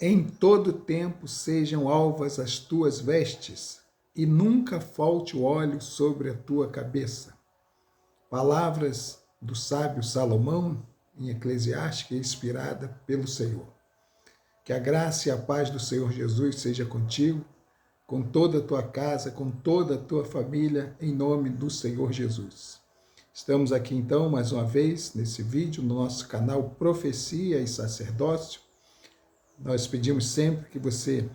em todo tempo sejam alvas as tuas vestes, e nunca falte o óleo sobre a tua cabeça. Palavras do sábio Salomão, em Eclesiástica, inspirada pelo Senhor. Que a graça e a paz do Senhor Jesus seja contigo, com toda a tua casa, com toda a tua família, em nome do Senhor Jesus. Estamos aqui então, mais uma vez, nesse vídeo, no nosso canal Profecia e Sacerdócio. Nós pedimos sempre que você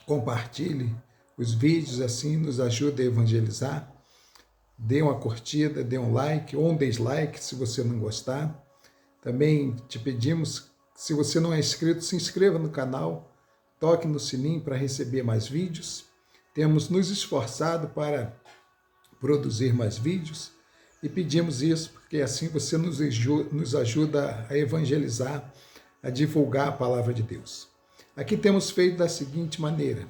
compartilhe os vídeos, assim nos ajuda a evangelizar. Dê uma curtida, dê um like ou um dislike se você não gostar. Também te pedimos, se você não é inscrito, se inscreva no canal, toque no sininho para receber mais vídeos. Temos nos esforçado para produzir mais vídeos e pedimos isso porque assim você nos ajuda a evangelizar, a divulgar a palavra de Deus. Aqui temos feito da seguinte maneira: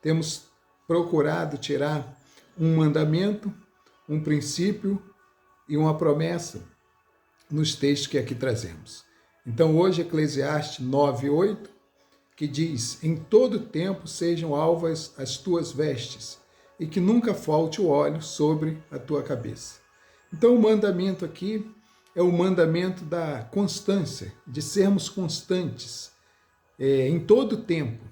temos procurado tirar um mandamento, um princípio e uma promessa nos textos que aqui trazemos. Então hoje Eclesiastes 9:8, que diz: em todo tempo sejam alvas as tuas vestes, e que nunca falte o óleo sobre a tua cabeça. Então o mandamento aqui é o mandamento da constância, de sermos constantes em todo tempo.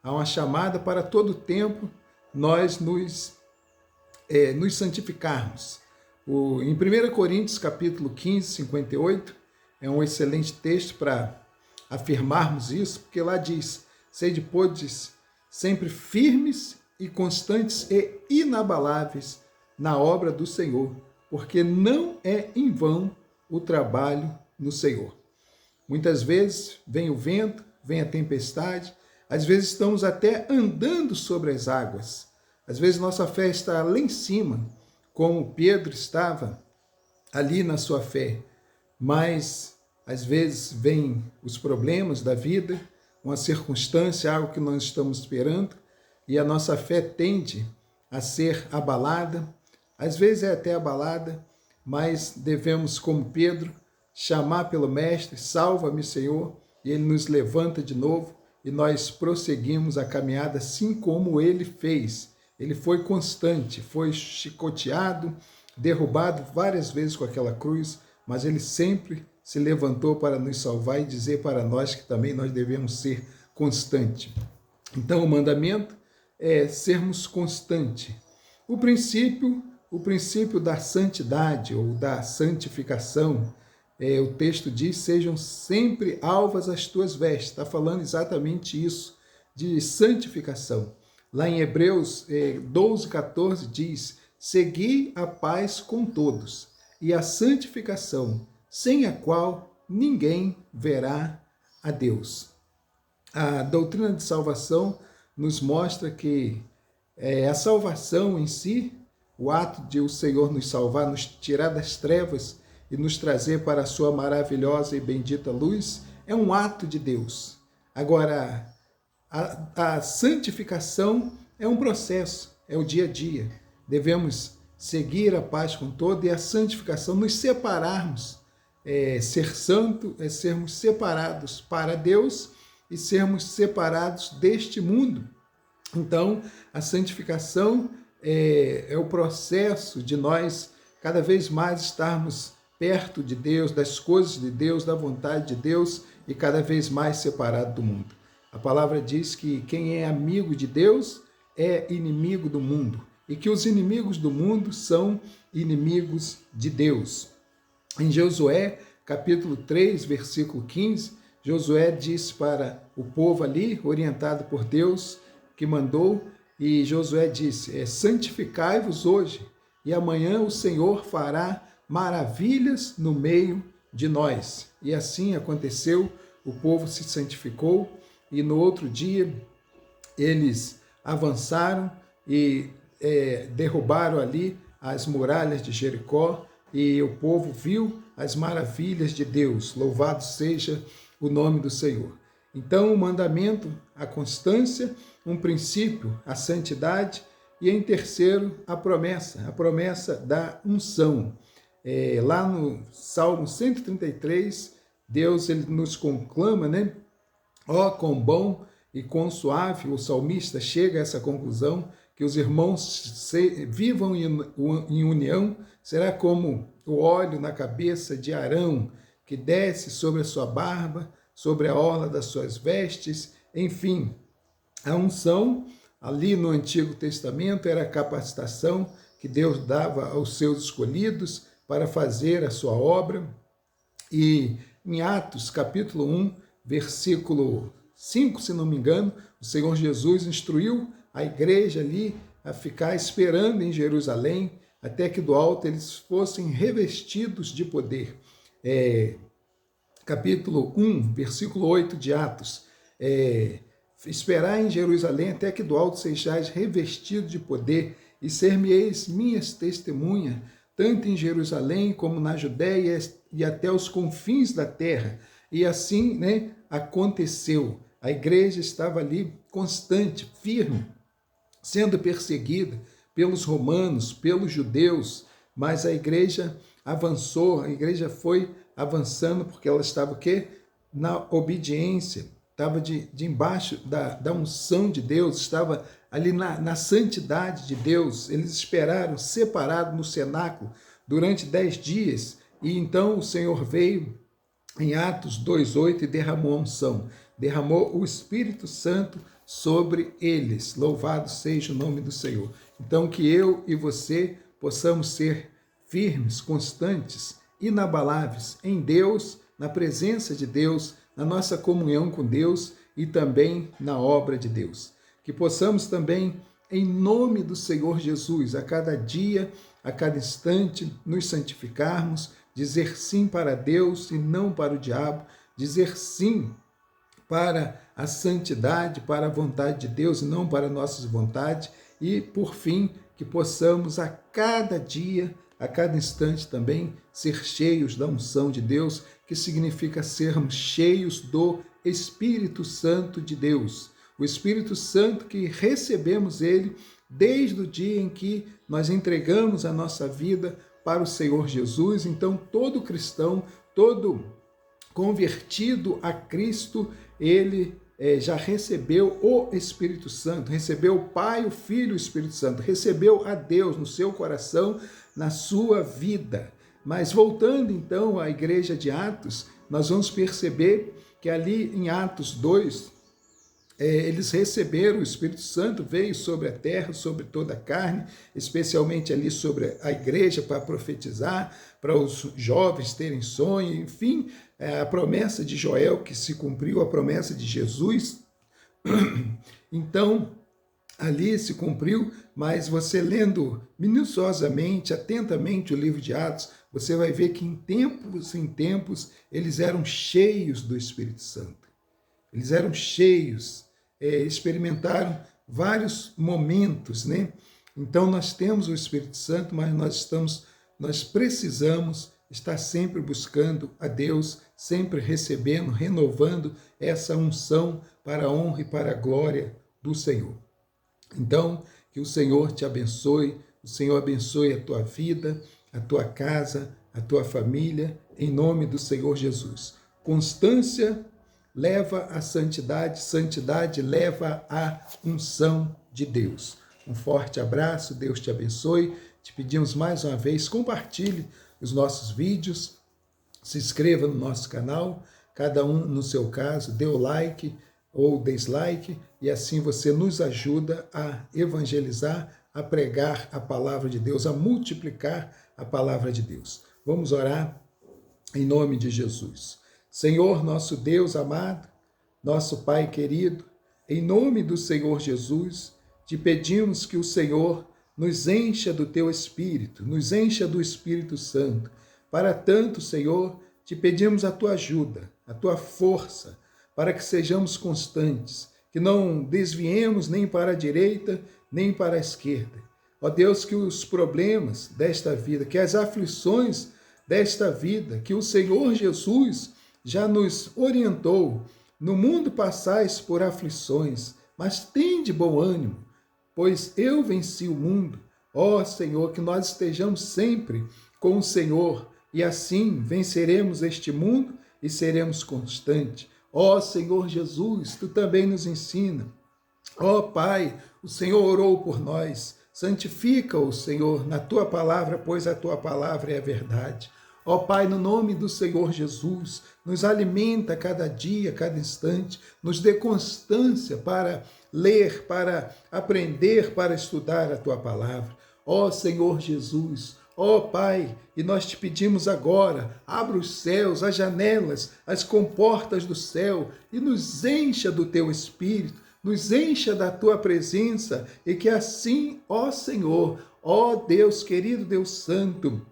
Há uma chamada para todo tempo nós nos santificarmos. Em 1 Coríntios capítulo 15, 58, é um excelente texto para afirmarmos isso, porque lá diz: sede, pois, sempre firmes e constantes e inabaláveis na obra do Senhor, porque não é em vão o trabalho no Senhor. Muitas vezes vem o vento, vem a tempestade, às vezes estamos até andando sobre as águas, às vezes nossa fé está lá em cima, como Pedro estava ali na sua fé, mas às vezes vêm os problemas da vida, uma circunstância, algo que nós estamos esperando, e a nossa fé tende a ser abalada, às vezes é até abalada, mas devemos, como Pedro, chamar pelo Mestre: salva-me, Senhor, e ele nos levanta de novo, e nós prosseguimos a caminhada assim como ele fez. Ele foi constante, foi chicoteado, derrubado várias vezes com aquela cruz, mas ele sempre se levantou para nos salvar e dizer para nós que também nós devemos ser constantes. Então o mandamento é sermos constantes. O princípio da santidade ou da santificação, o texto diz: sejam sempre alvas as tuas vestes. Está falando exatamente isso, de santificação. Lá em Hebreus 12:14 diz: segui a paz com todos e a santificação, sem a qual ninguém verá a Deus. A doutrina de salvação nos mostra que a salvação em si, o ato de o Senhor nos salvar, nos tirar das trevas e nos trazer para a sua maravilhosa e bendita luz, é um ato de Deus. Agora, a santificação é um processo, é o dia a dia. Devemos seguir a paz com todo, e a santificação, nos separarmos. Ser santo é sermos separados para Deus e sermos separados deste mundo. Então, a santificação é o processo de nós cada vez mais estarmos perto de Deus, das coisas de Deus, da vontade de Deus, e cada vez mais separado do mundo. A palavra diz que quem é amigo de Deus é inimigo do mundo, e que os inimigos do mundo são inimigos de Deus. Em Josué, capítulo 3, versículo 15, Josué disse para o povo ali, orientado por Deus, que mandou, e Josué disse: santificai-vos hoje, e amanhã o Senhor fará maravilhas no meio de nós. E assim aconteceu, o povo se santificou, e no outro dia eles avançaram e derrubaram ali as muralhas de Jericó, e o povo viu as maravilhas de Deus. Louvado seja o nome do Senhor. Então, o mandamento, a constância; um princípio, a santidade; e em terceiro, a promessa da unção. Lá no Salmo 133, Deus ele nos conclama, né? Ó, quão bom e quão suave o salmista chega a essa conclusão, que os irmãos vivam em união, será como o óleo na cabeça de Arão, que desce sobre a sua barba, sobre a orla das suas vestes, enfim. A unção, ali no Antigo Testamento, era a capacitação que Deus dava aos seus escolhidos para fazer a sua obra. E em Atos, capítulo 1, versículo 5, se não me engano, o Senhor Jesus instruiu a igreja ali a ficar esperando em Jerusalém, até que do alto eles fossem revestidos de poder. Capítulo 1, versículo 8 de Atos, esperar em Jerusalém até que do alto sejais revestidos de poder e ser-me-eis minhas testemunhas, tanto em Jerusalém como na Judéia e até os confins da terra. E assim, aconteceu. A igreja estava ali constante, firme, sendo perseguida pelos romanos, pelos judeus, mas a igreja avançou, a igreja foi avançando porque ela estava o quê? Na obediência, estava debaixo da unção de Deus, estava ali na santidade de Deus. Eles esperaram separado no cenáculo durante 10 dias e então o Senhor veio em Atos 2:8 e derramou a unção, derramou o Espírito Santo sobre eles. Louvado seja o nome do Senhor. Então que eu e você possamos ser firmes, constantes, inabaláveis em Deus, na presença de Deus, na nossa comunhão com Deus e também na obra de Deus. Que possamos também, em nome do Senhor Jesus, a cada dia, a cada instante, nos santificarmos, dizer sim para Deus e não para o diabo, dizer sim para a santidade, para a vontade de Deus e não para nossas vontades. E, por fim, que possamos a cada dia, a cada instante também, ser cheios da unção de Deus, que significa sermos cheios do Espírito Santo de Deus. O Espírito Santo que recebemos ele desde o dia em que nós entregamos a nossa vida para o Senhor Jesus. Então, todo cristão, todo convertido a Cristo, ele já recebeu o Espírito Santo, recebeu o Pai, o Filho e o Espírito Santo, recebeu a Deus no seu coração, na sua vida. Mas voltando então à igreja de Atos, nós vamos perceber que ali em Atos 2, eles receberam o Espírito Santo, veio sobre a terra, sobre toda a carne, especialmente ali sobre a igreja para profetizar, para os jovens terem sonho, enfim, a promessa de Joel que se cumpriu, a promessa de Jesus. Então, ali se cumpriu, mas você lendo minuciosamente, atentamente o livro de Atos, você vai ver que em tempos, eles eram cheios do Espírito Santo. Eles eram cheios, experimentaram vários momentos, né? Então nós temos o Espírito Santo, mas nós precisamos estar sempre buscando a Deus, sempre recebendo, renovando essa unção para a honra e para a glória do Senhor. Então, que o Senhor te abençoe, o Senhor abençoe a tua vida, a tua casa, a tua família, em nome do Senhor Jesus. Constância leva à santidade, santidade leva à unção de Deus. Um forte abraço, Deus te abençoe. Te pedimos mais uma vez, compartilhe os nossos vídeos, se inscreva no nosso canal, cada um no seu caso, dê o like ou dislike, e assim você nos ajuda a evangelizar, a pregar a palavra de Deus, a multiplicar a palavra de Deus. Vamos orar em nome de Jesus. Senhor, nosso Deus amado, nosso Pai querido, em nome do Senhor Jesus, te pedimos que o Senhor nos encha do teu Espírito, nos encha do Espírito Santo. Para tanto, Senhor, te pedimos a tua ajuda, a tua força, para que sejamos constantes, que não desviemos nem para a direita, nem para a esquerda. Ó Deus, que os problemas desta vida, que as aflições desta vida, que o Senhor Jesus já nos orientou. No mundo passais por aflições, mas tende bom ânimo, pois eu venci o mundo. Ó Senhor, que nós estejamos sempre com o Senhor, e assim venceremos este mundo e seremos constantes. Ó Senhor Jesus, tu também nos ensina. Ó Pai, o Senhor orou por nós. Santifica-o, Senhor, na tua palavra, pois a tua palavra é a verdade. Ó Pai, no nome do Senhor Jesus, nos alimenta cada dia, cada instante, nos dê constância para ler, para aprender, para estudar a tua palavra. Ó Senhor Jesus, ó Pai, e nós te pedimos agora, abra os céus, as janelas, as comportas do céu e nos encha do teu Espírito, nos encha da tua presença e que assim, ó Senhor, ó Deus querido, Deus santo,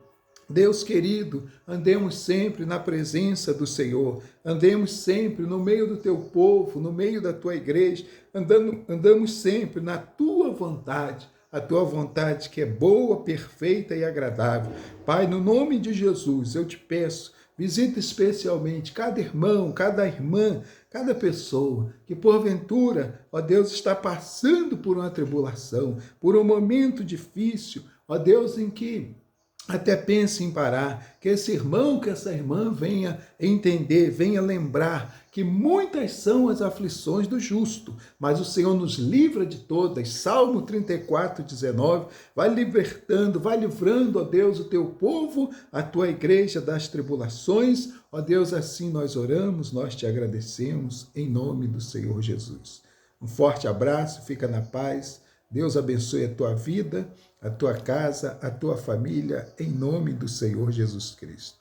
Deus querido, andemos sempre na presença do Senhor, andemos sempre no meio do teu povo, no meio da tua igreja, andamos sempre na tua vontade, a tua vontade que é boa, perfeita e agradável. Pai, no nome de Jesus, eu te peço, visita especialmente cada irmão, cada irmã, cada pessoa que porventura, ó Deus, está passando por uma tribulação, por um momento difícil, ó Deus, em que até pense em parar, que esse irmão, que essa irmã venha entender, venha lembrar que muitas são as aflições do justo, mas o Senhor nos livra de todas. Salmo 34, 19, vai libertando, vai livrando, ó Deus, o teu povo, a tua igreja das tribulações. Ó Deus, assim nós oramos, nós te agradecemos, em nome do Senhor Jesus. Um forte abraço, fica na paz. Deus abençoe a tua vida, a tua casa, a tua família, em nome do Senhor Jesus Cristo.